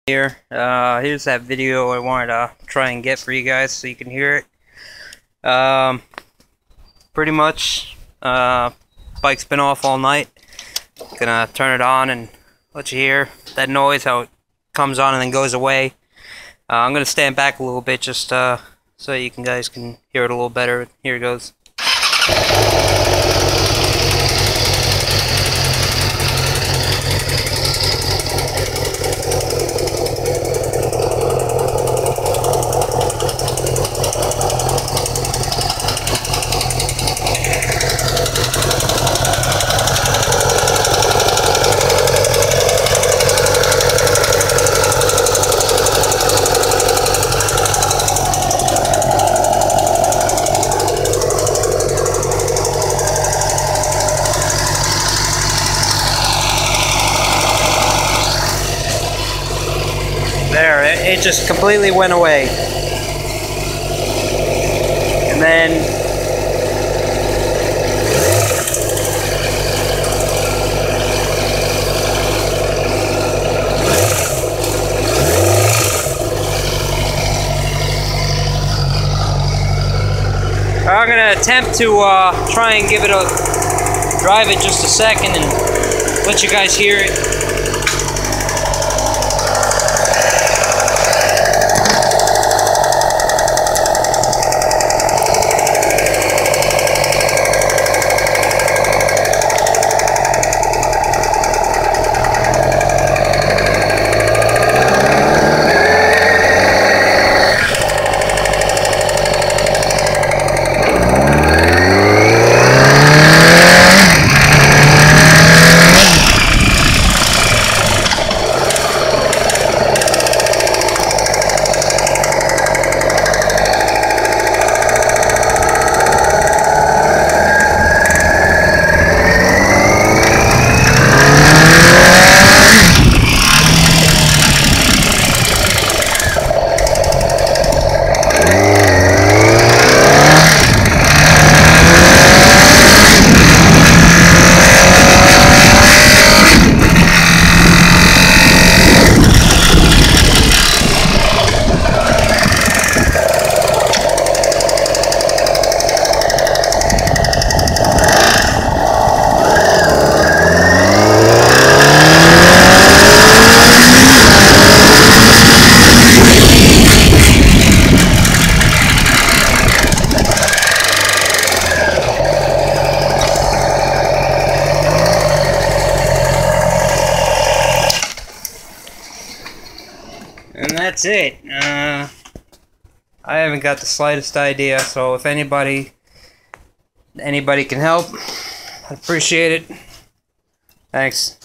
Here, here's that video I wanted to try and get for you guys so you can hear it. Pretty much, bike's been off all night. Gonna turn it on and let you hear that noise, how it comes on and then goes away. I'm gonna stand back a little bit just so you guys can hear it a little better. Here it goes. There, it just completely went away. And then I'm gonna attempt to try and drive it just a second and let you guys hear it. And that's it. I haven't got the slightest idea, so if anybody can help, I'd appreciate it. Thanks.